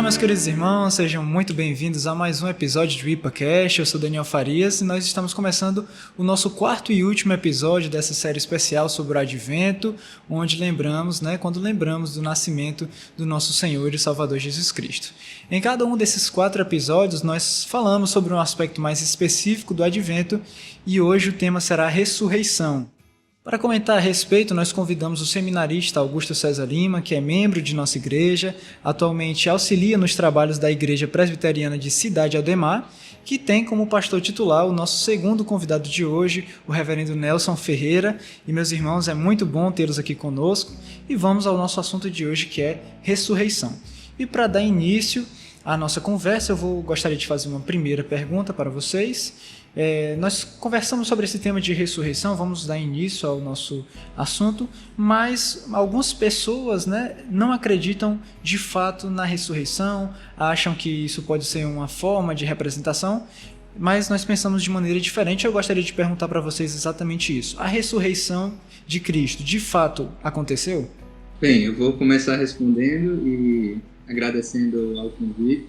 meus queridos irmãos, sejam muito bem-vindos a mais um episódio do IPAcast. Eu sou Daniel Farias e nós estamos começando o nosso quarto e último episódio dessa série especial sobre o Advento, onde lembramos, quando lembramos do nascimento do nosso Senhor e Salvador Jesus Cristo. Em cada um desses 4 episódios, nós falamos sobre um aspecto mais específico do Advento e hoje o tema será a ressurreição. Para comentar a respeito, nós convidamos o seminarista Augusto César Lima, que é membro de nossa igreja, atualmente auxilia nos trabalhos da Igreja Presbiteriana de Cidade Ademar, que tem como pastor titular o nosso segundo convidado de hoje, o reverendo Nelson Ferreira. E, meus irmãos, é muito bom tê-los aqui conosco. E vamos ao nosso assunto de hoje, que é ressurreição. E para dar início à nossa conversa, eu gostaria de fazer uma primeira pergunta para vocês. Nós conversamos sobre esse tema de ressurreição, vamos dar início ao nosso assunto, mas algumas pessoas não acreditam de fato na ressurreição, acham que isso pode ser uma forma de representação, mas nós pensamos de maneira diferente. Eu gostaria de perguntar para vocês exatamente isso. A ressurreição de Cristo, de fato, aconteceu? Bem, eu vou começar respondendo e agradecendo ao convite.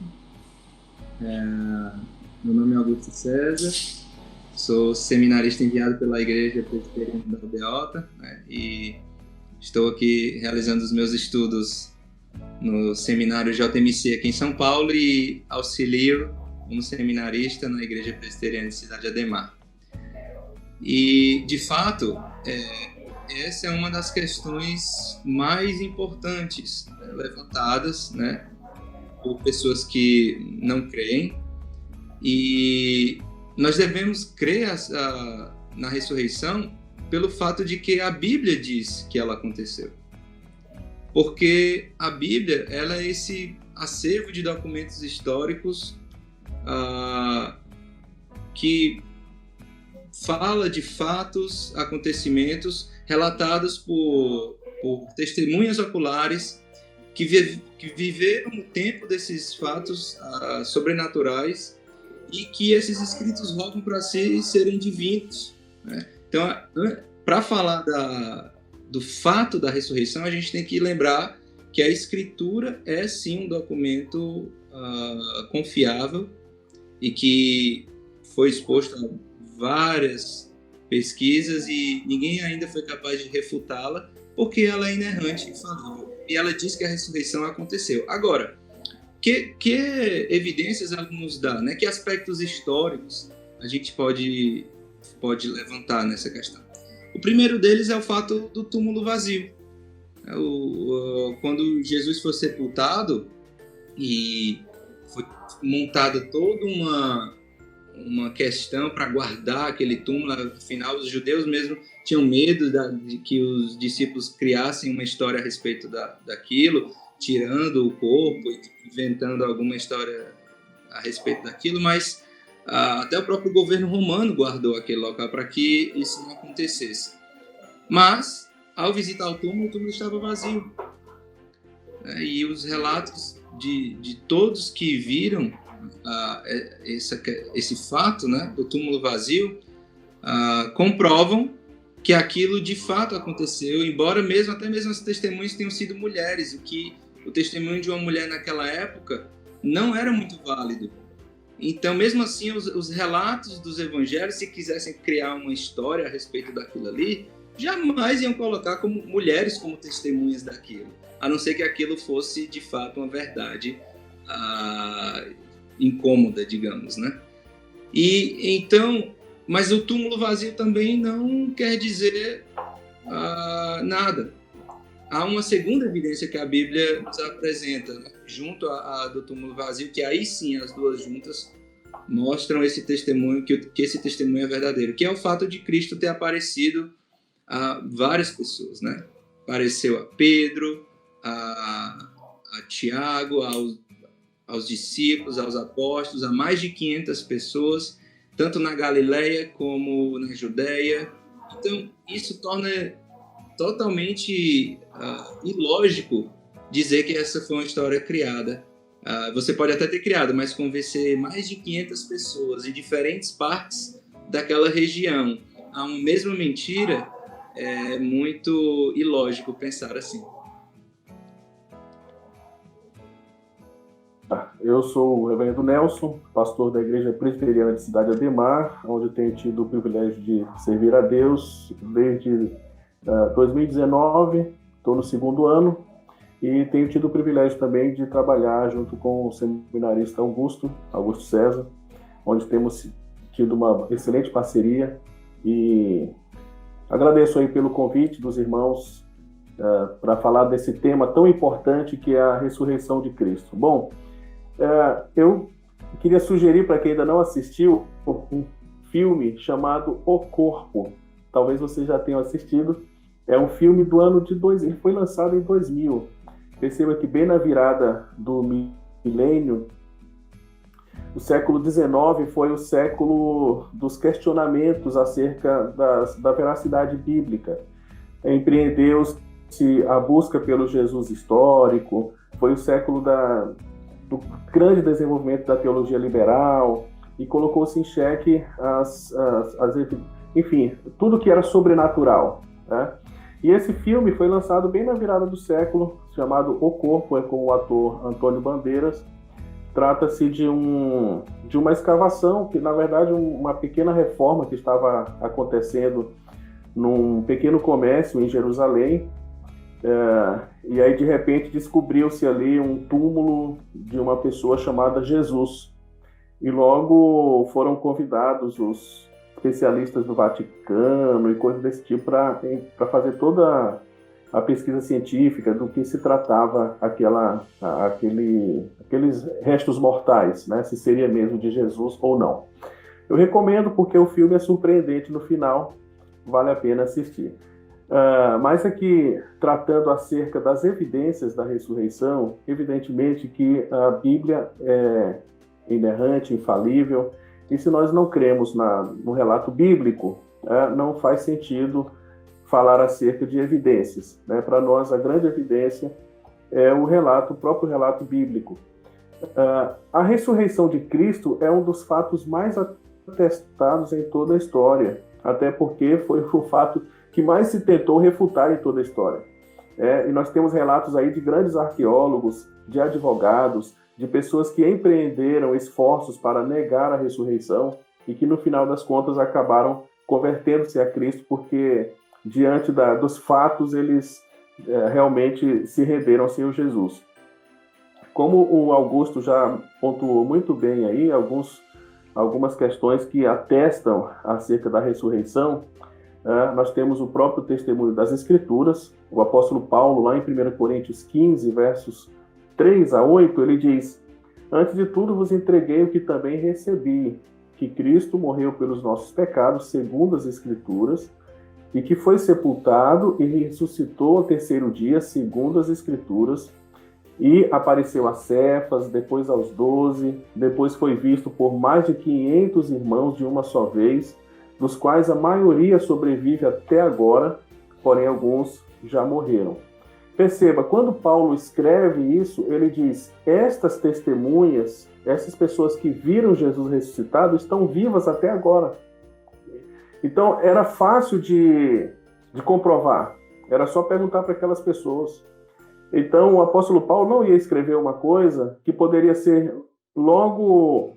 Meu nome é Augusto César, sou seminarista enviado pela Igreja Presbiteriana da Aldeota, e estou aqui realizando os meus estudos no seminário JMC aqui em São Paulo e auxilio como seminarista na Igreja Presbiteriana de Cidade Ademar. E, de fato, essa é uma das questões mais importantes levantadas por pessoas que não creem. E nós devemos crer na ressurreição pelo fato de que a Bíblia diz que ela aconteceu. Porque a Bíblia ela é esse acervo de documentos históricos que fala de fatos, acontecimentos relatados por testemunhas oculares que viveram no tempo desses fatos sobrenaturais e que esses escritos rogam para si serem divinos. Então, para falar do fato da ressurreição, a gente tem que lembrar que a Escritura é sim um documento confiável e que foi exposto a várias pesquisas e ninguém ainda foi capaz de refutá-la, porque ela é inerrante e infalível. E ela diz que a ressurreição aconteceu. Agora, que evidências ela nos dá? Que aspectos históricos a gente pode levantar nessa questão? O primeiro deles é o fato do túmulo vazio. Quando Jesus foi sepultado e foi montada toda uma questão para guardar aquele túmulo, afinal os judeus mesmo tinham medo de que os discípulos criassem uma história a respeito daquilo, tirando o corpo e inventando alguma história a respeito daquilo, mas até o próprio governo romano guardou aquele local para que isso não acontecesse. Mas, ao visitar o túmulo estava vazio. E os relatos de todos que viram esse fato do túmulo vazio comprovam que aquilo de fato aconteceu, embora até mesmo as testemunhas tenham sido mulheres, o que o testemunho de uma mulher naquela época não era muito válido. Então, mesmo assim, os relatos dos evangelhos, se quisessem criar uma história a respeito daquilo ali, jamais iam colocar como mulheres como testemunhas daquilo, a não ser que aquilo fosse de fato uma verdade incômoda, digamos, E então, mas o túmulo vazio também não quer dizer nada. Há uma segunda evidência que a Bíblia nos apresenta, junto à do túmulo vazio, que aí sim as duas juntas mostram esse testemunho, que esse testemunho é verdadeiro, que é o fato de Cristo ter aparecido a várias pessoas, Apareceu a Pedro, a Tiago, aos discípulos, aos apóstolos, a mais de 500 pessoas, tanto na Galileia como na Judeia. Então, isso torna totalmente ilógico dizer que essa foi uma história criada. Você pode até ter criado, mas convencer mais de 500 pessoas em diferentes partes daquela região a uma mesma mentira é muito ilógico pensar assim. Eu sou o reverendo Nelson, pastor da Igreja Presbiteriana de Cidade Ademar, onde tenho tido o privilégio de servir a Deus desde 2019, estou no 2º ano, e tenho tido o privilégio também de trabalhar junto com o seminarista Augusto César, onde temos tido uma excelente parceria, e agradeço aí pelo convite dos irmãos para falar desse tema tão importante que é a ressurreição de Cristo. Bom, eu queria sugerir para quem ainda não assistiu um filme chamado O Corpo. Talvez vocês já tenham assistido. É um filme do ano de 2000, ele foi lançado em 2000. Perceba que bem na virada do milênio, o século XIX foi o século dos questionamentos acerca da veracidade bíblica. Empreendeu-se a busca pelo Jesus histórico, foi o século do grande desenvolvimento da teologia liberal, e colocou-se em xeque enfim, tudo que era sobrenatural, né? E esse filme foi lançado bem na virada do século, chamado O Corpo, com o ator Antônio Bandeiras. Trata-se de uma escavação, que na verdade uma pequena reforma que estava acontecendo num pequeno comércio em Jerusalém, e aí de repente descobriu-se ali um túmulo de uma pessoa chamada Jesus, e logo foram convidados os especialistas do Vaticano e coisas desse tipo para fazer toda a pesquisa científica do que se tratava aqueles restos mortais, né? Se seria mesmo de Jesus ou não. Eu recomendo porque o filme é surpreendente no final, vale a pena assistir. Mas aqui, tratando acerca das evidências da ressurreição, evidentemente que a Bíblia é inerrante, infalível, e se nós não cremos no relato bíblico, não faz sentido falar acerca de evidências, né? Para nós, a grande evidência é o próprio relato bíblico. A ressurreição de Cristo é um dos fatos mais atestados em toda a história, até porque foi o fato que mais se tentou refutar em toda a história. E nós temos relatos aí de grandes arqueólogos, de advogados, de pessoas que empreenderam esforços para negar a ressurreição e que, no final das contas, acabaram convertendo-se a Cristo porque, diante dos fatos, eles realmente se renderam ao Senhor Jesus. Como o Augusto já pontuou muito bem aí, algumas questões que atestam acerca da ressurreição, nós temos o próprio testemunho das Escrituras. O apóstolo Paulo, lá em 1 Coríntios 15, versos 3 a 8, ele diz: antes de tudo vos entreguei o que também recebi, que Cristo morreu pelos nossos pecados, segundo as Escrituras, e que foi sepultado e ressuscitou ao 3º dia, segundo as Escrituras, e apareceu a Cefas, depois aos 12, depois foi visto por mais de 500 irmãos de uma só vez, dos quais a maioria sobrevive até agora, porém alguns já morreram. Perceba, quando Paulo escreve isso, ele diz: estas testemunhas, essas pessoas que viram Jesus ressuscitado, estão vivas até agora. Então, era fácil de comprovar, era só perguntar para aquelas pessoas. Então, o apóstolo Paulo não ia escrever uma coisa que poderia ser logo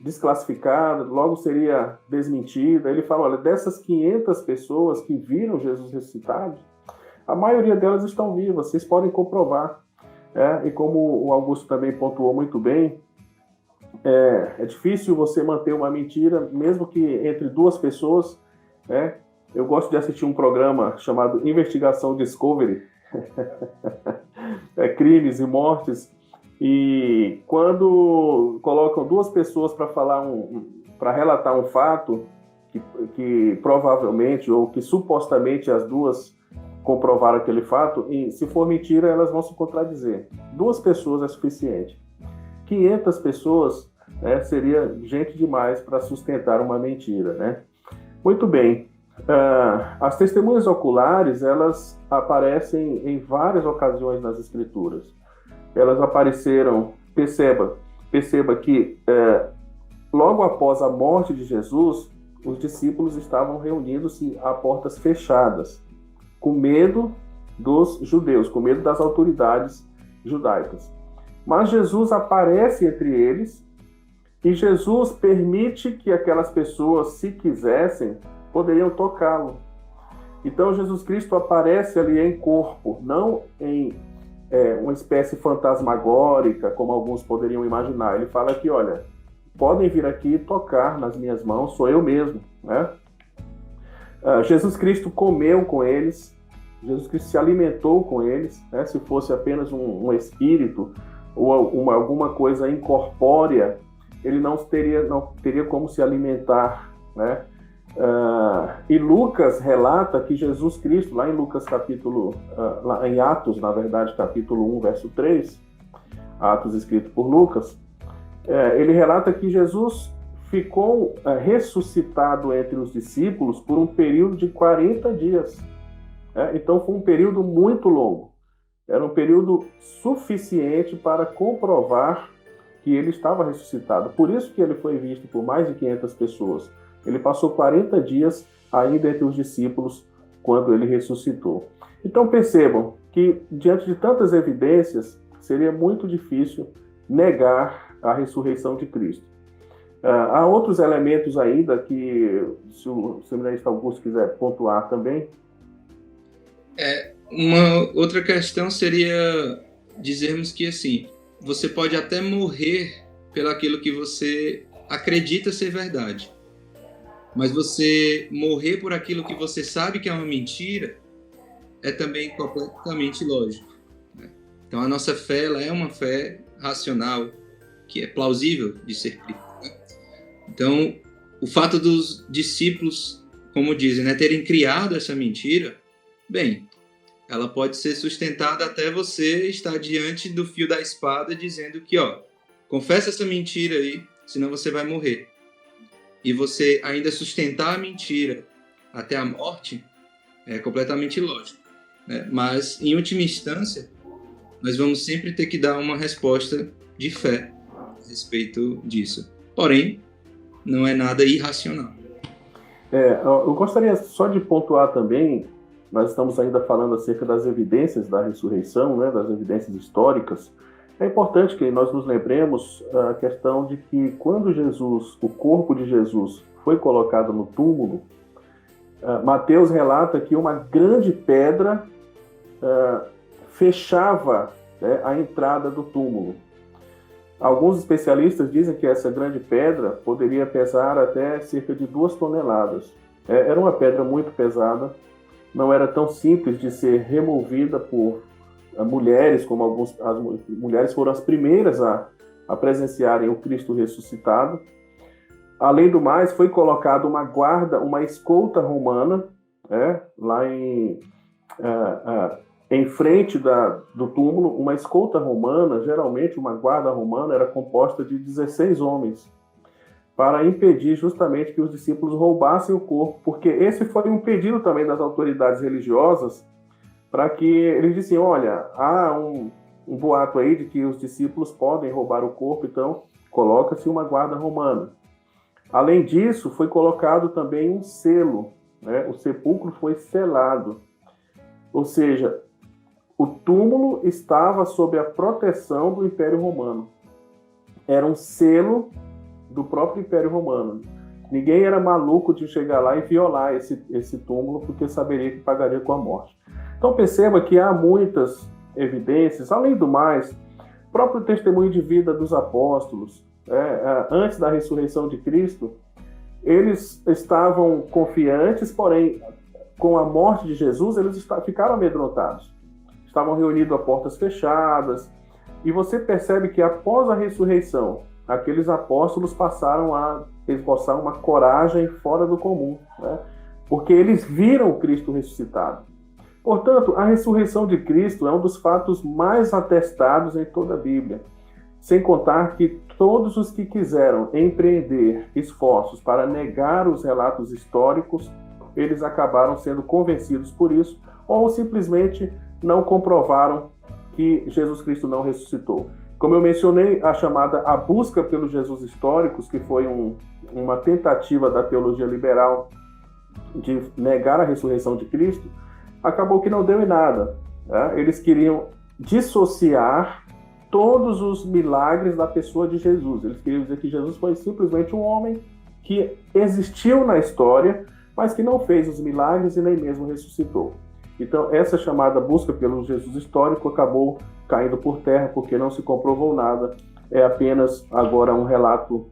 desclassificada, logo seria desmentida. Ele fala: olha, dessas 500 pessoas que viram Jesus ressuscitado, a maioria delas estão vivas, vocês podem comprovar. E como o Augusto também pontuou muito bem, é difícil você manter uma mentira, mesmo que entre duas pessoas. Eu gosto de assistir um programa chamado Investigação Discovery, crimes e mortes, e quando colocam duas pessoas para relatar um fato que provavelmente ou que supostamente as duas comprovaram aquele fato, e se for mentira, elas vão se contradizer. 2 pessoas é suficiente. 500 pessoas seria gente demais para sustentar uma mentira, né? Muito bem. As testemunhas oculares, elas aparecem em várias ocasiões nas Escrituras. Elas apareceram, perceba que logo após a morte de Jesus, os discípulos estavam reunindo-se a portas fechadas, com medo dos judeus, com medo das autoridades judaicas. Mas Jesus aparece entre eles e Jesus permite que aquelas pessoas, se quisessem, poderiam tocá-lo. Então Jesus Cristo aparece ali em corpo, não em uma espécie fantasmagórica, como alguns poderiam imaginar. Ele fala que, olha, podem vir aqui e tocar nas minhas mãos, sou eu mesmo, né? Jesus Cristo comeu com eles, Jesus Cristo se alimentou com eles, né? Se fosse apenas um espírito ou alguma coisa incorpórea, ele não teria como se alimentar, né? E Lucas relata que Jesus Cristo, lá em Lucas lá em Atos, na verdade, capítulo 1, verso 3, Atos escrito por Lucas, ele relata que Jesus ficou ressuscitado entre os discípulos por um período de 40 dias. Então foi um período muito longo. Era um período suficiente para comprovar que ele estava ressuscitado. Por isso que ele foi visto por mais de 500 pessoas. Ele passou 40 dias ainda entre os discípulos quando ele ressuscitou. Então percebam que, diante de tantas evidências, seria muito difícil negar a ressurreição de Cristo. Há outros elementos ainda que, se o seminarista Augusto quiser pontuar também. Uma outra questão seria dizermos que, assim, você pode até morrer pelaquilo que você acredita ser verdade. Mas você morrer por aquilo que você sabe que é uma mentira é também completamente lógico, né? Então a nossa fé, ela é uma fé racional, que é plausível de ser crida, né? Então o fato dos discípulos, como dizem, né, terem criado essa mentira, bem, ela pode ser sustentada até você estar diante do fio da espada dizendo que, confessa essa mentira aí, senão você vai morrer. E você ainda sustentar a mentira até a morte é completamente lógico, né? Mas, em última instância, nós vamos sempre ter que dar uma resposta de fé a respeito disso. Porém, não é nada irracional. Eu gostaria só de pontuar também, nós estamos ainda falando acerca das evidências da ressurreição, né, das evidências históricas. É importante que nós nos lembremos a questão de que quando o corpo de Jesus foi colocado no túmulo, Mateus relata que uma grande pedra fechava, né, a entrada do túmulo. Alguns especialistas dizem que essa grande pedra poderia pesar até cerca de 2 toneladas. Era uma pedra muito pesada, não era tão simples de ser removida por mulheres, como as mulheres foram as primeiras a presenciarem o Cristo ressuscitado. Além do mais, foi colocada uma guarda, uma escolta romana, lá em frente do túmulo. Uma escolta romana, geralmente uma guarda romana, era composta de 16 homens, para impedir justamente que os discípulos roubassem o corpo, porque esse foi um pedido também das autoridades religiosas, para que eles dissem, olha, há um boato aí de que os discípulos podem roubar o corpo, então coloca-se uma guarda romana. Além disso, foi colocado também um selo, né? O sepulcro foi selado. Ou seja, o túmulo estava sob a proteção do Império Romano. Era um selo do próprio Império Romano. Ninguém era maluco de chegar lá e violar esse túmulo, porque saberia que pagaria com a morte. Então perceba que há muitas evidências. Além do mais, o próprio testemunho de vida dos apóstolos, antes da ressurreição de Cristo, eles estavam confiantes, porém, com a morte de Jesus, eles ficaram amedrontados. Estavam reunidos a portas fechadas, e você percebe que após a ressurreição, aqueles apóstolos passaram a esboçar uma coragem fora do comum, né? Porque eles viram o Cristo ressuscitado. Portanto, a ressurreição de Cristo é um dos fatos mais atestados em toda a Bíblia. Sem contar que todos os que quiseram empreender esforços para negar os relatos históricos, eles acabaram sendo convencidos por isso, ou simplesmente não comprovaram que Jesus Cristo não ressuscitou. Como eu mencionei, a busca pelos Jesus históricos, que foi uma tentativa da teologia liberal de negar a ressurreição de Cristo, acabou que não deu em nada, né? Eles queriam dissociar todos os milagres da pessoa de Jesus. Eles queriam dizer que Jesus foi simplesmente um homem que existiu na história, mas que não fez os milagres e nem mesmo ressuscitou. Então, essa chamada busca pelo Jesus histórico acabou caindo por terra, porque não se comprovou nada. É apenas agora um relato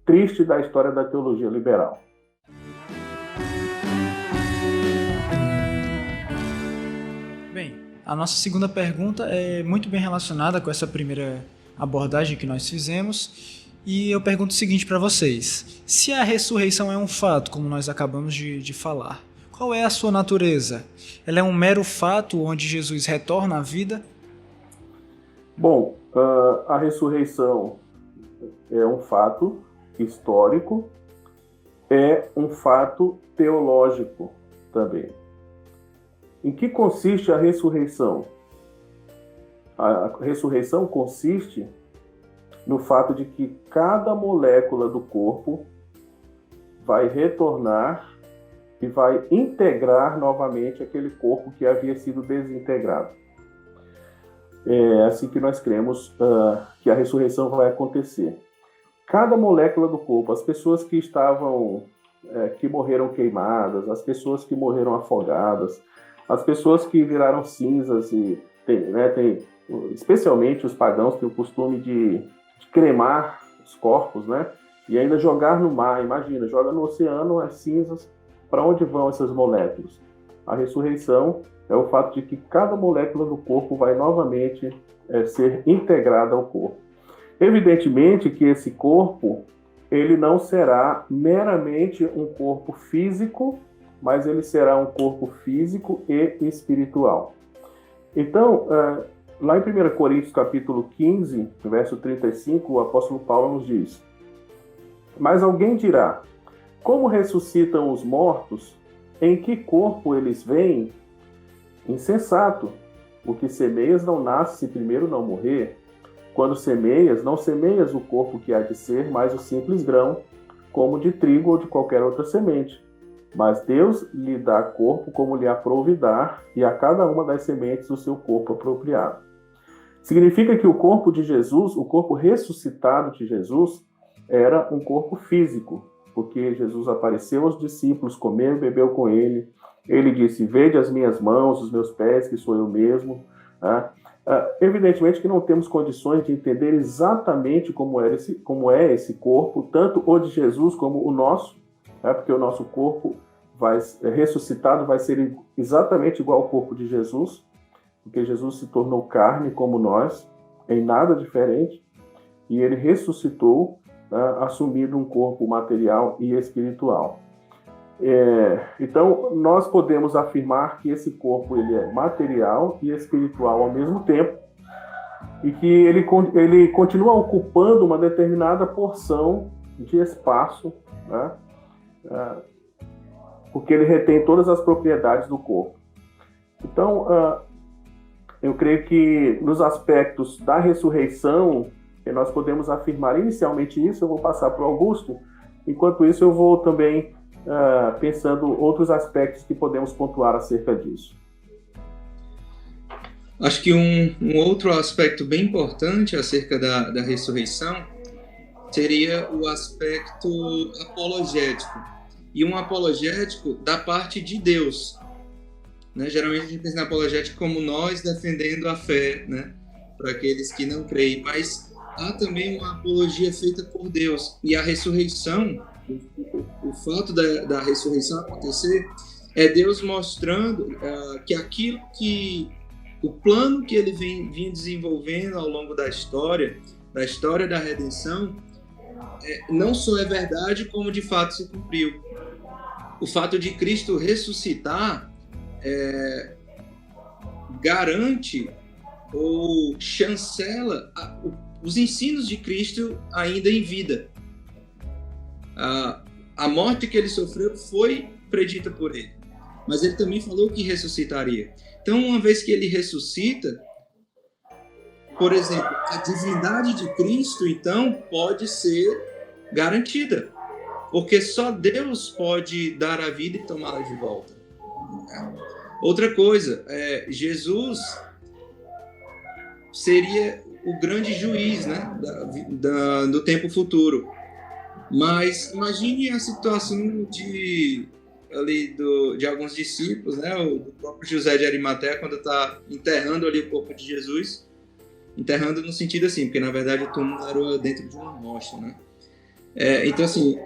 triste da história da teologia liberal. Bem, a nossa segunda pergunta é muito bem relacionada com essa primeira abordagem que nós fizemos. E eu pergunto o seguinte para vocês: se a ressurreição é um fato, como nós acabamos de falar, qual é a sua natureza? Ela é um mero fato onde Jesus retorna à vida? Bom, a ressurreição é um fato histórico, é um fato teológico também. Em que consiste a ressurreição? A ressurreição consiste no fato de que cada molécula do corpo vai retornar e vai integrar novamente aquele corpo que havia sido desintegrado. É assim que nós cremos que a ressurreição vai acontecer. Cada molécula do corpo, as pessoas que que morreram queimadas, as pessoas que morreram afogadas, as pessoas que viraram cinzas, especialmente os pagãos têm o costume de cremar os corpos, né? E ainda jogar no mar. Imagina, joga no oceano as cinzas. Para onde vão essas moléculas? A ressurreição é o fato de que cada molécula do corpo vai novamente ser integrada ao corpo. Evidentemente que esse corpo ele não será meramente um corpo físico, mas ele será um corpo físico e espiritual. Então, lá em 1 Coríntios capítulo 15, verso 35, o apóstolo Paulo nos diz: mas alguém dirá, como ressuscitam os mortos? Em que corpo eles vêm? Insensato! O que semeias não nasce se primeiro não morrer. Quando semeias, não semeias o corpo que há de ser, mas o simples grão, como de trigo ou de qualquer outra semente. Mas Deus lhe dá corpo como lhe aprouve dar, e a cada uma das sementes o seu corpo apropriado. Significa que o corpo de Jesus, o corpo ressuscitado de Jesus, era um corpo físico, porque Jesus apareceu aos discípulos, comeu e bebeu com ele. Ele disse: vede as minhas mãos, os meus pés, que sou eu mesmo. Evidentemente que não temos condições de entender exatamente como é esse corpo, tanto o de Jesus como o nosso, porque o nosso corpo ressuscitado vai ser exatamente igual ao corpo de Jesus, porque Jesus se tornou carne como nós, em nada diferente, e ele ressuscitou, assumindo um corpo material e espiritual. Então, nós podemos afirmar que esse corpo ele é material e espiritual ao mesmo tempo, e que ele continua ocupando uma determinada porção de espaço, né? Porque ele retém todas as propriedades do corpo. Então, eu creio que nos aspectos da ressurreição, nós podemos afirmar inicialmente isso. Eu vou passar para o Augusto. Enquanto isso, eu vou também pensando outros aspectos que podemos pontuar acerca disso. Acho que um outro aspecto bem importante acerca da ressurreição seria o aspecto apologético. E um apologético da parte de Deus. Né? Geralmente a gente pensa na apologética como nós defendendo a fé, né? Para aqueles que não creem. Mas há também uma apologia feita por Deus. E a ressurreição, o fato da ressurreição acontecer, é Deus mostrando que aquilo que o plano que ele vinha desenvolvendo ao longo da história da redenção, não só é verdade, como de fato se cumpriu. O fato de Cristo ressuscitar garante ou chancela os ensinos de Cristo ainda em vida. A morte que ele sofreu foi predita por ele, mas ele também falou que ressuscitaria. Então, uma vez que ele ressuscita, por exemplo, a divindade de Cristo, então, pode ser garantida, porque só Deus pode dar a vida e tomá-la de volta. Outra coisa, Jesus seria o grande juiz, né, do tempo futuro. Mas imagine a situação de alguns discípulos, né, o próprio José de Arimateia, quando está enterrando ali o corpo de Jesus, enterrando no sentido assim, porque na verdade o túmulo era dentro de uma rocha, né? Então assim,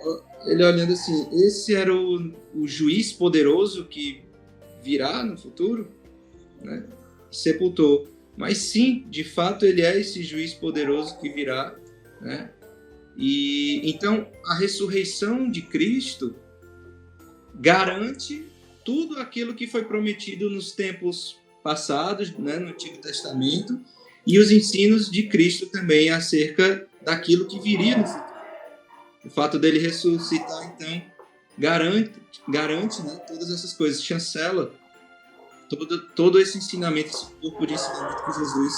ele olhando assim, esse era o juiz poderoso que virá no futuro, né? Sepultou. Mas sim, de fato ele é esse juiz poderoso que virá, né? E então a ressurreição de Cristo garante tudo aquilo que foi prometido nos tempos passados, né, no Antigo Testamento, e os ensinos de Cristo também acerca daquilo que viria no futuro. O fato dele ressuscitar, então, garante, né, todas essas coisas, chancela todo esse ensinamento, esse corpo de ensinamento que Jesus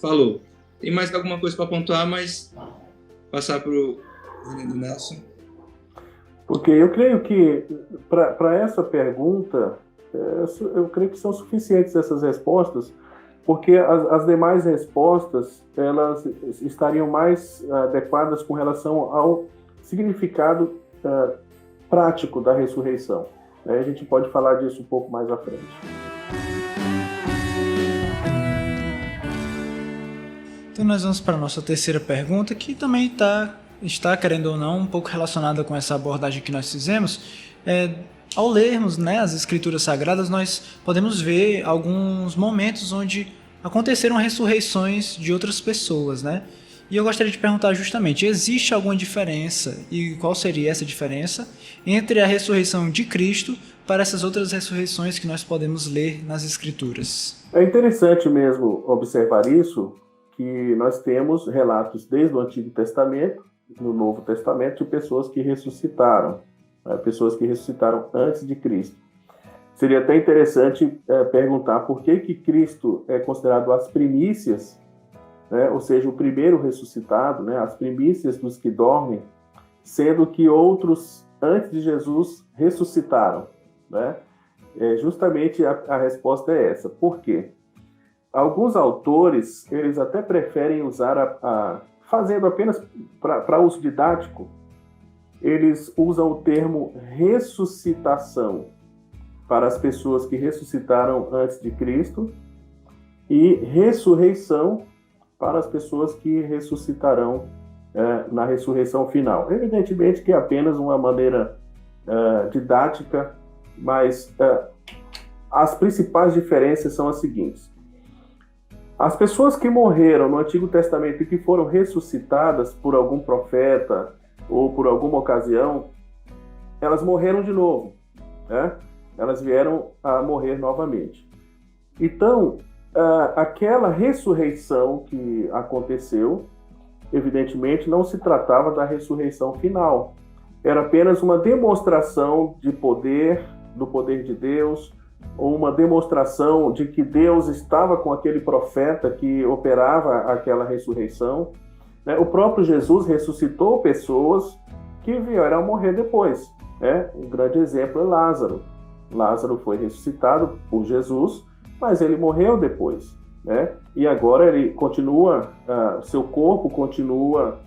falou. Tem mais alguma coisa para pontuar, mas passar para o Nelson. Porque eu creio que, para essa pergunta, eu creio que são suficientes essas respostas, porque as demais respostas, elas estariam mais adequadas com relação ao significado prático da ressurreição. A gente pode falar disso um pouco mais à frente. Então nós vamos para a nossa terceira pergunta, que também está, querendo ou não, um pouco relacionada com essa abordagem que nós fizemos. Ao lermos, né, as Escrituras Sagradas, nós podemos ver alguns momentos onde aconteceram ressurreições de outras pessoas, né? E eu gostaria de perguntar justamente, existe alguma diferença, e qual seria essa diferença, entre a ressurreição de Cristo para essas outras ressurreições que nós podemos ler nas Escrituras? É interessante mesmo observar isso, que nós temos relatos desde o Antigo Testamento, no Novo Testamento, de pessoas que ressuscitaram, pessoas que ressuscitaram antes de Cristo. Seria até interessante perguntar por que Cristo é considerado as primícias, né, ou seja, o primeiro ressuscitado, né, as primícias dos que dormem, sendo que outros antes de Jesus ressuscitaram, né? Justamente a resposta é essa. Por quê? Alguns autores, eles até preferem usar, fazendo apenas para uso didático, eles usam o termo ressuscitação para as pessoas que ressuscitaram antes de Cristo e ressurreição para as pessoas que ressuscitarão na ressurreição final. Evidentemente que é apenas uma maneira didática, mas as principais diferenças são as seguintes. As pessoas que morreram no Antigo Testamento e que foram ressuscitadas por algum profeta ou por alguma ocasião, elas morreram de novo, né? Elas vieram a morrer novamente. Então, aquela ressurreição que aconteceu, evidentemente, não se tratava da ressurreição final. Era apenas uma demonstração de poder, do poder de Deus, ou uma demonstração de que Deus estava com aquele profeta que operava aquela ressurreição. O próprio Jesus ressuscitou pessoas que vieram a morrer depois. Um grande exemplo é Lázaro. Lázaro foi ressuscitado por Jesus, mas ele morreu depois. E agora ele continua, seu corpo continua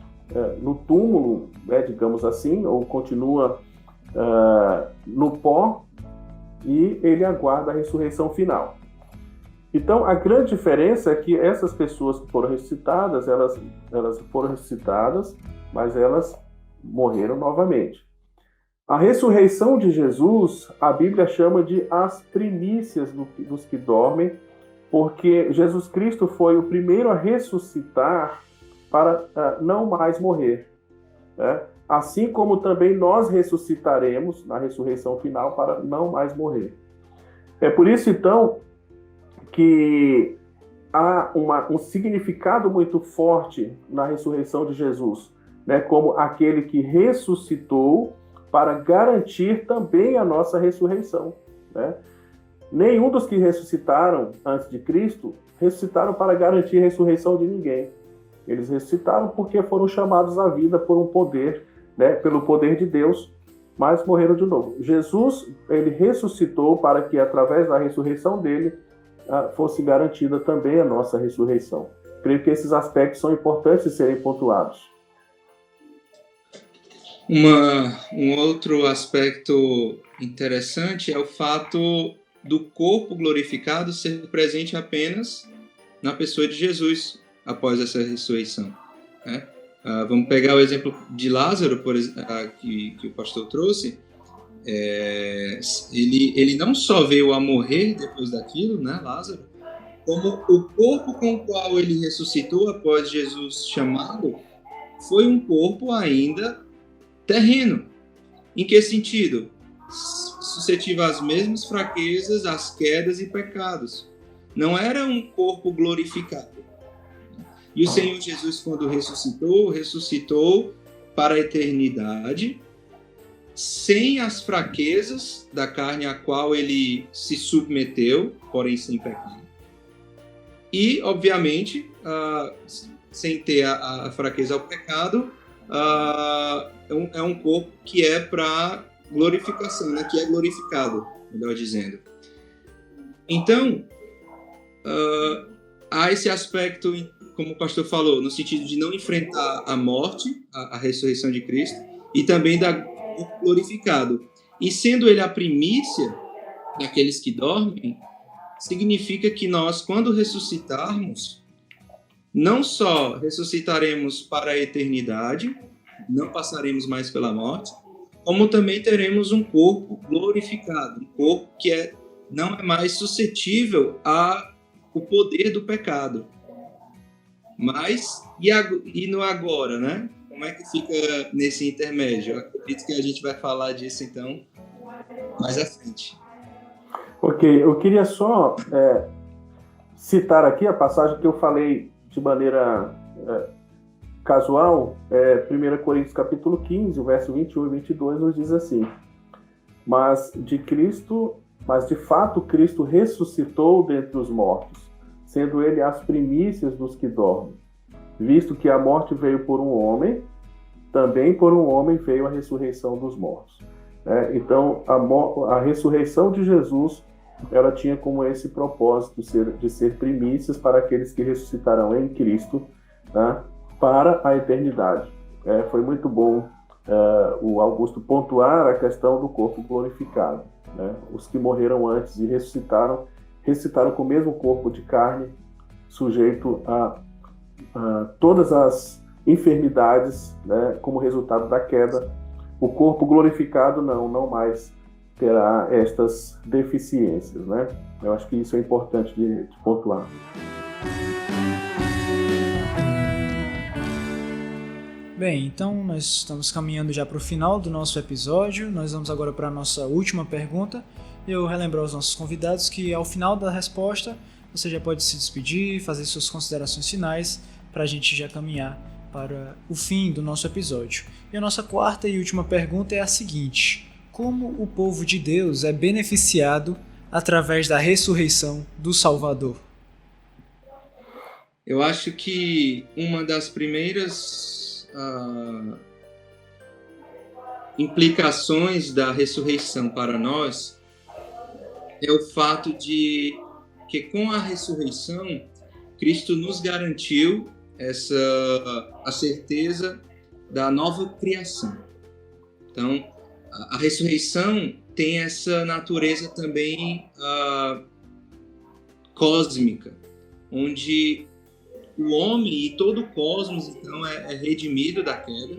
no túmulo, digamos assim, ou continua no pó, e ele aguarda a ressurreição final. Então, a grande diferença é que essas pessoas que foram ressuscitadas, elas foram ressuscitadas, mas elas morreram novamente. A ressurreição de Jesus, a Bíblia chama de as primícias dos que dormem, porque Jesus Cristo foi o primeiro a ressuscitar para não mais morrer, né? Assim como também nós ressuscitaremos na ressurreição final para não mais morrer. É por isso, então, que há um significado muito forte na ressurreição de Jesus, né, como aquele que ressuscitou para garantir também a nossa ressurreição, né? Nenhum dos que ressuscitaram antes de Cristo ressuscitaram para garantir a ressurreição de ninguém. Eles ressuscitaram porque foram chamados à vida por um poder, né, pelo poder de Deus, mas morreram de novo. Jesus, ele ressuscitou para que, através da ressurreição dele, fosse garantida também a nossa ressurreição. creio que esses aspectos são importantes de serem pontuados. Um outro aspecto interessante é o fato do corpo glorificado ser presente apenas na pessoa de Jesus após essa ressurreição, né? Vamos pegar o exemplo de Lázaro, que o pastor trouxe. Ele não só veio a morrer depois daquilo, né, Lázaro, como o corpo com o qual ele ressuscitou após Jesus chamá-lo foi um corpo ainda terreno. Em que sentido? Suscetível às mesmas fraquezas, às quedas e pecados. Não era um corpo glorificado. E o Senhor Jesus, quando ressuscitou para a eternidade, sem as fraquezas da carne a qual ele se submeteu, porém sem pecado. E, obviamente, sem ter a fraqueza ao pecado, é um corpo que é para glorificação, né? Que é glorificado, melhor dizendo. Então, há esse aspecto, como o pastor falou, no sentido de não enfrentar a morte, a ressurreição de Cristo, e também da corpo glorificado. E sendo ele a primícia daqueles que dormem, significa que nós, quando ressuscitarmos, não só ressuscitaremos para a eternidade, não passaremos mais pela morte, como também teremos um corpo glorificado, um corpo que não é mais suscetível ao poder do pecado. Mas, e no agora, né? Como é que fica nesse intermédio? Eu acredito que a gente vai falar disso, então, mais à frente. Ok, eu queria só citar aqui a passagem que eu falei de maneira casual. 1 Coríntios capítulo 15, o verso 21 e 22 nos diz assim: mas de fato Cristo ressuscitou dentre os mortos, sendo ele as primícias dos que dormem. Visto que a morte veio por um homem, também por um homem veio a ressurreição dos mortos. Então, a ressurreição de Jesus, ela tinha como esse propósito de ser primícias para aqueles que ressuscitarão em Cristo, né, para a eternidade. Foi muito bom o Augusto pontuar a questão do corpo glorificado, né? Os que morreram antes e ressuscitaram com o mesmo corpo de carne, sujeito a todas as enfermidades, né, como resultado da queda. O corpo glorificado não mais terá estas deficiências, né? Eu acho que isso é importante de pontuar. Bem, então nós estamos caminhando já para o final do nosso episódio. Nós vamos agora para a nossa última pergunta. Eu relembro aos nossos convidados que ao final da resposta você já pode se despedir, fazer suas considerações finais para a gente já caminhar para o fim do nosso episódio. E a nossa quarta e última pergunta é a seguinte: como o povo de Deus é beneficiado através da ressurreição do Salvador? Eu acho que uma das primeiras implicações da ressurreição para nós é o fato de que com a ressurreição Cristo nos garantiu a certeza da nova criação. Então, a ressurreição tem essa natureza também cósmica, onde o homem e todo o cosmos, então, é redimido da queda.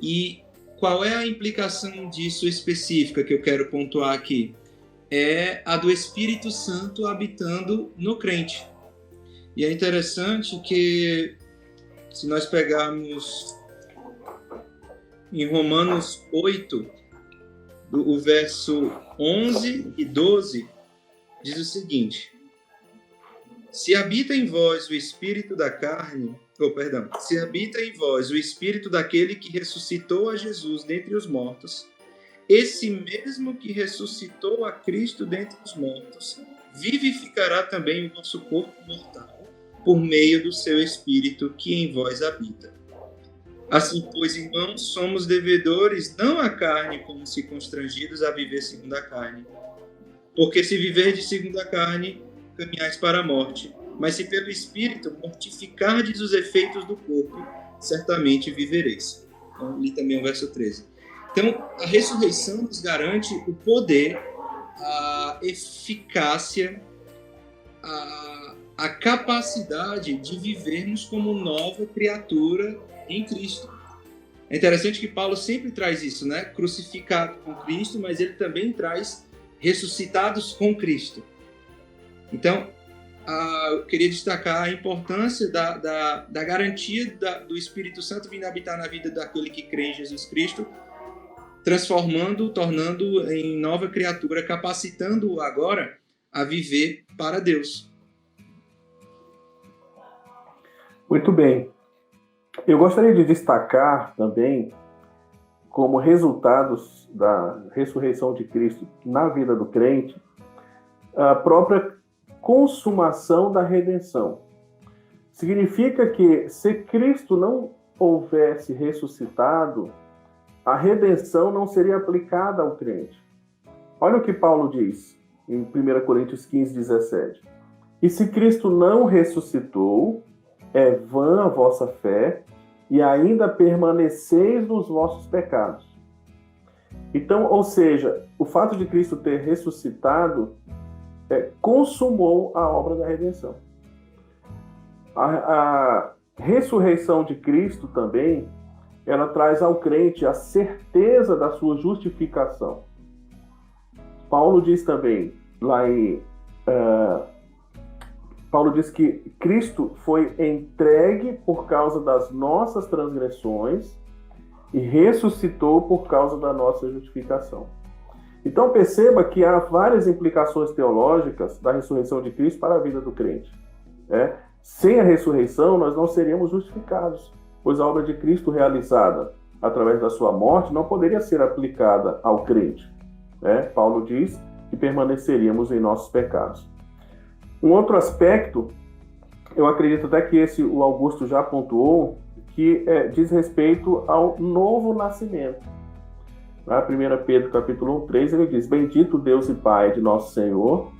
E qual é a implicação disso específica que eu quero pontuar aqui? É a do Espírito Santo habitando no crente. E é interessante que, se nós pegarmos em Romanos 8, o verso 11 e 12, diz o seguinte: se habita em vós o espírito se habita em vós o espírito daquele que ressuscitou a Jesus dentre os mortos, esse mesmo que ressuscitou a Cristo dentre os mortos, vivificará também o vosso corpo mortal, por meio do seu espírito que em vós habita. Assim, pois, irmãos, somos devedores não à carne, como se constrangidos a viver segundo a carne. Porque se viverdes segundo a carne, caminhais para a morte. mas se pelo Espírito mortificardes os efeitos do corpo, certamente vivereis. Então, li também o verso 13. Então, a ressurreição nos garante o poder, a eficácia, a capacidade de vivermos como nova criatura em Cristo. É interessante que Paulo sempre traz isso, né? Crucificado com Cristo, mas ele também traz ressuscitados com Cristo. Então, eu queria destacar a importância da garantia do Espírito Santo vindo habitar na vida daquele que crê em Jesus Cristo, transformando, tornando em nova criatura, capacitando-o agora a viver para Deus. Muito bem. Eu gostaria de destacar também, como resultados da ressurreição de Cristo na vida do crente, a própria consumação da redenção. Significa que se Cristo não houvesse ressuscitado, a redenção não seria aplicada ao crente. Olha o que Paulo diz em 1 Coríntios 15, 17. E se Cristo não ressuscitou, é vã a vossa fé e ainda permaneceis nos vossos pecados. Então, ou seja, o fato de Cristo ter ressuscitado consumou a obra da redenção. A ressurreição de Cristo também, ela traz ao crente a certeza da sua justificação. Paulo diz também, Paulo diz que Cristo foi entregue por causa das nossas transgressões e ressuscitou por causa da nossa justificação. Então perceba que há várias implicações teológicas da ressurreição de Cristo para a vida do crente. Sem a ressurreição, nós não seríamos justificados, pois a obra de Cristo realizada através da sua morte não poderia ser aplicada ao crente. Paulo diz que permaneceríamos em nossos pecados. Um outro aspecto, eu acredito até que o Augusto já pontuou, que diz respeito ao novo nascimento. Na 1 Pedro capítulo 1, 3, ele diz: Bendito Deus e Pai de nosso Senhor,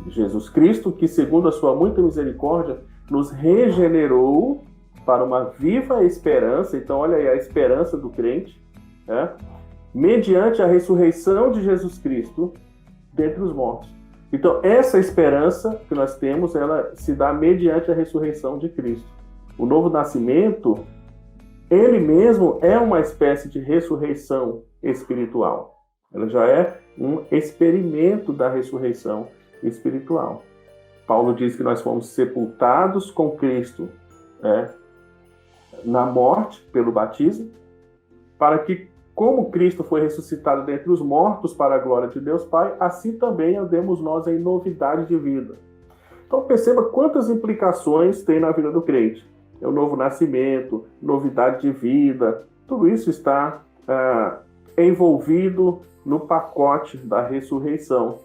Jesus Cristo, que segundo a sua muita misericórdia, nos regenerou para uma viva esperança. Então, olha aí a esperança do crente, mediante a ressurreição de Jesus Cristo dentre os mortos. Então, essa esperança que nós temos, ela se dá mediante a ressurreição de Cristo. O novo nascimento, ele mesmo é uma espécie de ressurreição espiritual. Ela já é um experimento da ressurreição espiritual. Paulo diz que nós fomos sepultados com Cristo na morte pelo batismo, para que, como Cristo foi ressuscitado dentre os mortos para a glória de Deus Pai, assim também andemos nós em novidade de vida. Então perceba quantas implicações tem na vida do crente. É o novo nascimento, novidade de vida, tudo isso está envolvido no pacote da ressurreição.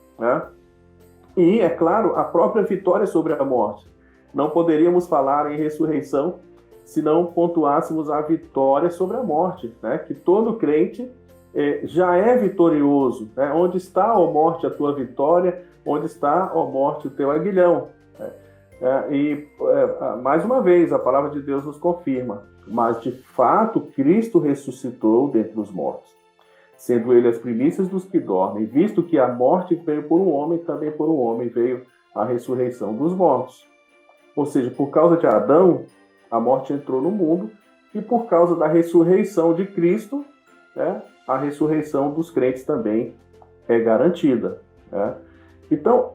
E, é claro, a própria vitória sobre a morte. Não poderíamos falar em ressurreição se não pontuássemos a vitória sobre a morte, que todo crente já é vitorioso. Onde está, ó morte, a tua vitória? Onde está, ó morte, o teu aguilhão? Mais uma vez, a palavra de Deus nos confirma, mas de fato Cristo ressuscitou dentre os mortos, sendo ele as primícias dos que dormem, visto que a morte veio por um homem, também por um homem veio a ressurreição dos mortos. Ou seja, por causa de Adão, a morte entrou no mundo, e por causa da ressurreição de Cristo, a ressurreição dos crentes também é garantida. Então,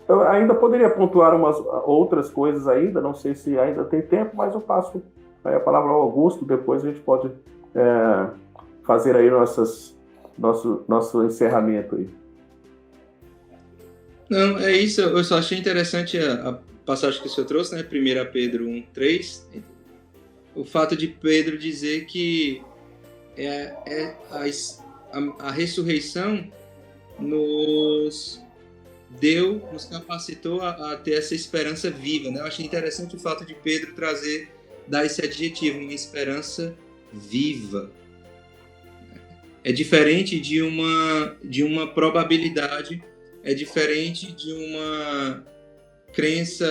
eu ainda poderia pontuar umas outras coisas ainda, não sei se ainda tem tempo, mas eu passo a palavra ao Augusto, depois a gente pode fazer aí nosso encerramento aí. Não, é isso, eu só achei interessante a passagem que o senhor trouxe, 1 Pedro 1, 3, o fato de Pedro dizer que a ressurreição nos capacitou a ter essa esperança viva. Eu achei interessante o fato de Pedro dar esse adjetivo, uma esperança viva. É diferente de uma probabilidade, é diferente de crença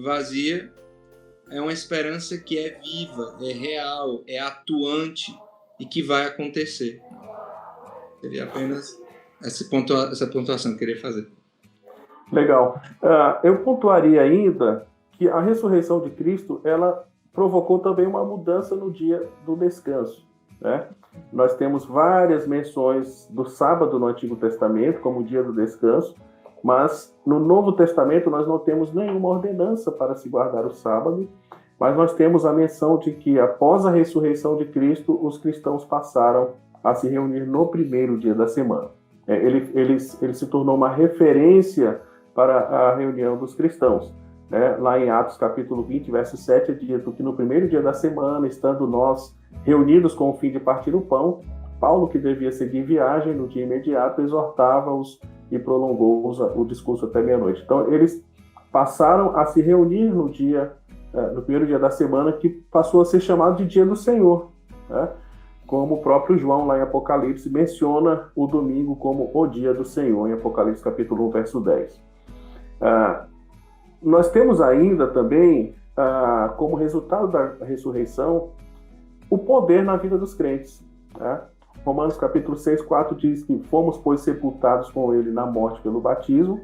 vazia é uma esperança que é viva, é real, é atuante e que vai acontecer. Seria apenas essa pontuação que eu queria fazer. Legal. Eu pontuaria ainda que a ressurreição de Cristo, ela provocou também uma mudança no dia do descanso, né? Nós temos várias menções do sábado no Antigo Testamento como dia do descanso, mas no Novo Testamento nós não temos nenhuma ordenança para se guardar o sábado, mas nós temos a menção de que após a ressurreição de Cristo, os cristãos passaram a se reunir no primeiro dia da semana. Ele se tornou uma referência para a reunião dos cristãos. Lá em Atos capítulo 20, verso 7, é dito que no primeiro dia da semana, estando nós reunidos com o fim de partir o pão, Paulo, que devia seguir viagem no dia imediato, exortava-os e prolongou o discurso até meia-noite. Então, eles passaram a se reunir no primeiro dia da semana, que passou a ser chamado de dia do Senhor, né? Como o próprio João, lá em Apocalipse, menciona o domingo como o dia do Senhor, em Apocalipse capítulo 1, verso 10. Nós temos ainda também, como resultado da ressurreição, o poder na vida dos crentes, né? Romanos capítulo 6, 4 diz que fomos, pois, sepultados com ele na morte pelo batismo,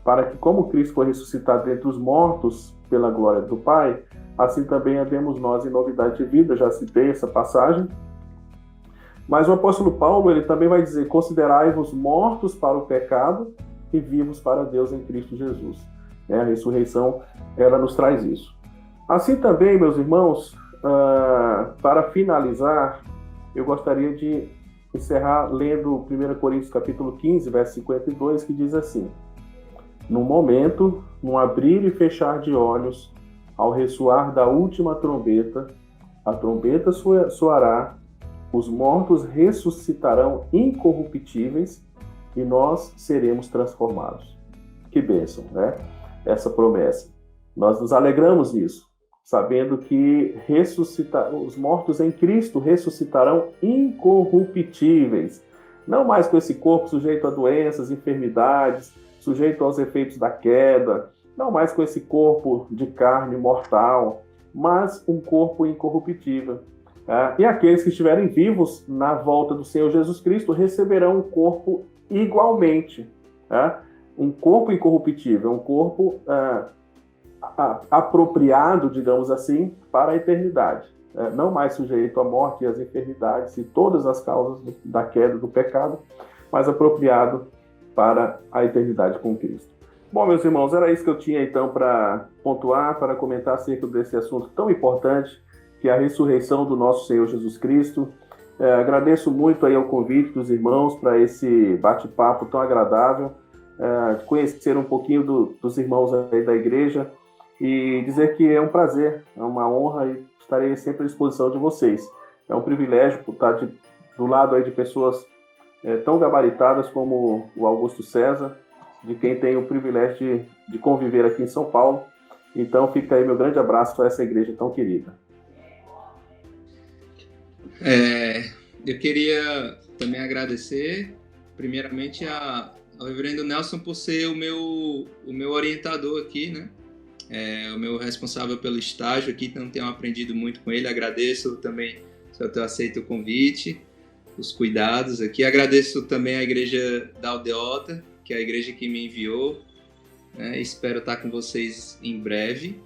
para que, como Cristo foi ressuscitado dentre os mortos pela glória do Pai, assim também havemos nós em novidade de vida. Já citei essa passagem. Mas o apóstolo Paulo, ele também vai dizer: considerai-vos mortos para o pecado e vivos para Deus em Cristo Jesus. A ressurreição, ela nos traz isso. Assim também, meus irmãos, para finalizar, eu gostaria de encerrar lendo 1 Coríntios capítulo 15, verso 52, que diz assim: no momento, num abrir e fechar de olhos, ao ressoar da última trombeta, a trombeta soará, os mortos ressuscitarão incorruptíveis e nós seremos transformados. Que bênção, né? Essa promessa. Nós nos alegramos nisso, sabendo que os mortos em Cristo ressuscitarão incorruptíveis, não mais com esse corpo sujeito a doenças, enfermidades, sujeito aos efeitos da queda, não mais com esse corpo de carne mortal, mas um corpo incorruptível. E aqueles que estiverem vivos na volta do Senhor Jesus Cristo receberão um corpo igualmente. Um corpo incorruptível, um corpo apropriado, digamos assim, para a eternidade. Não mais sujeito à morte e às enfermidades e todas as causas da queda do pecado, mas apropriado para a eternidade com Cristo. Bom, meus irmãos, era isso que eu tinha então para pontuar, para comentar acerca desse assunto tão importante, que é a ressurreição do nosso Senhor Jesus Cristo. Agradeço muito aí ao convite dos irmãos para esse bate-papo tão agradável, conhecer um pouquinho dos irmãos aí da igreja e dizer que é um prazer, é uma honra e estarei sempre à disposição de vocês. É um privilégio estar do lado aí de pessoas tão gabaritadas como o Augusto César, de quem tenho o privilégio de conviver aqui em São Paulo. Então fica aí meu grande abraço a essa igreja tão querida. Eu queria também agradecer, primeiramente, ao reverendo Nelson por ser o meu orientador aqui, né? O meu responsável pelo estágio aqui, então tenho aprendido muito com ele. Agradeço também se eu aceito o convite, os cuidados aqui. Agradeço também à igreja da Aldeota, que é a igreja que me enviou, né? Espero estar com vocês em breve.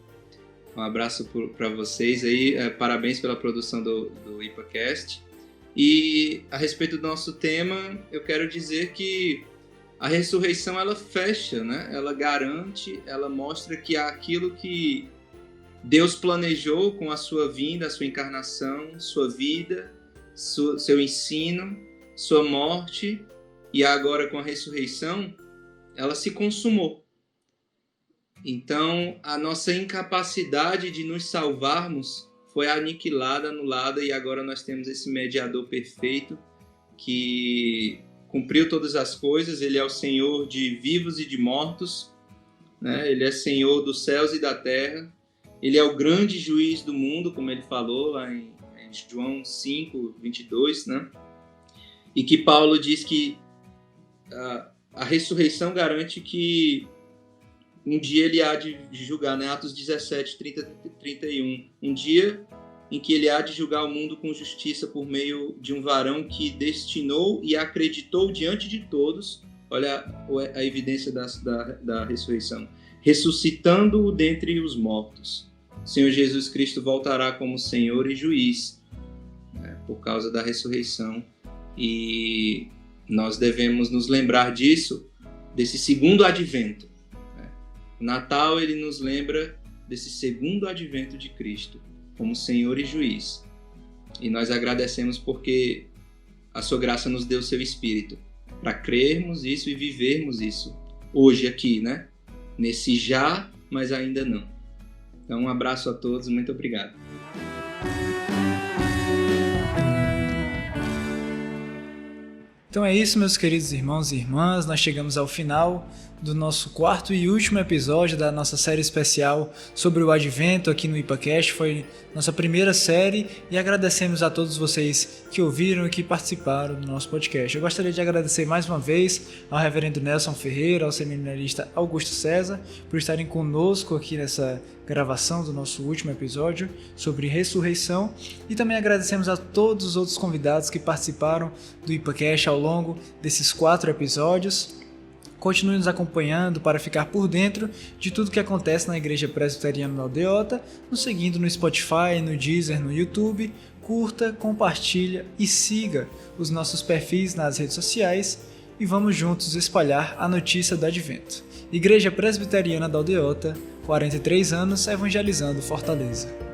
Um abraço para vocês aí, parabéns pela produção do IPAcast. E a respeito do nosso tema, eu quero dizer que a ressurreição, ela fecha, né? Ela garante, ela mostra que aquilo que Deus planejou com a sua vinda, a sua encarnação, sua vida, seu ensino, sua morte, e agora com a ressurreição, ela se consumou. Então, a nossa incapacidade de nos salvarmos foi aniquilada, anulada, e agora nós temos esse mediador perfeito que cumpriu todas as coisas. Ele é o Senhor de vivos e de mortos, né? Ele é Senhor dos céus e da terra. Ele é o grande juiz do mundo, como ele falou lá em João 5, 22, né? E que Paulo diz que a ressurreição garante que um dia ele há de julgar, né? Atos 17, 30, 31. Um dia em que ele há de julgar o mundo com justiça por meio de um varão que destinou e acreditou diante de todos, olha a evidência da ressurreição, ressuscitando-o dentre os mortos. O Senhor Jesus Cristo voltará como Senhor e Juiz, né, por causa da ressurreição, e nós devemos nos lembrar disso, desse segundo advento. Né? O Natal, ele nos lembra desse segundo advento de Cristo, como Senhor e Juiz. E nós agradecemos porque a sua graça nos deu o seu Espírito, para crermos isso e vivermos isso hoje aqui, né? Nesse já, mas ainda não. Então, um abraço a todos, muito obrigado. Então é isso, meus queridos irmãos e irmãs, nós chegamos ao final do nosso quarto e último episódio da nossa série especial sobre o Advento aqui no IPAcast. Foi nossa primeira série e agradecemos a todos vocês que ouviram e que participaram do nosso podcast. Eu gostaria de agradecer mais uma vez ao reverendo Nelson Ferreira, ao seminarista Augusto César, por estarem conosco aqui nessa gravação do nosso último episódio sobre ressurreição, e também agradecemos a todos os outros convidados que participaram do IPAcast ao longo desses 4 episódios. Continue nos acompanhando para ficar por dentro de tudo que acontece na Igreja Presbiteriana da Aldeota, nos seguindo no Spotify, no Deezer, no YouTube. Curta, compartilha e siga os nossos perfis nas redes sociais e vamos juntos espalhar a notícia do Advento. Igreja Presbiteriana da Aldeota, 43 anos evangelizando Fortaleza.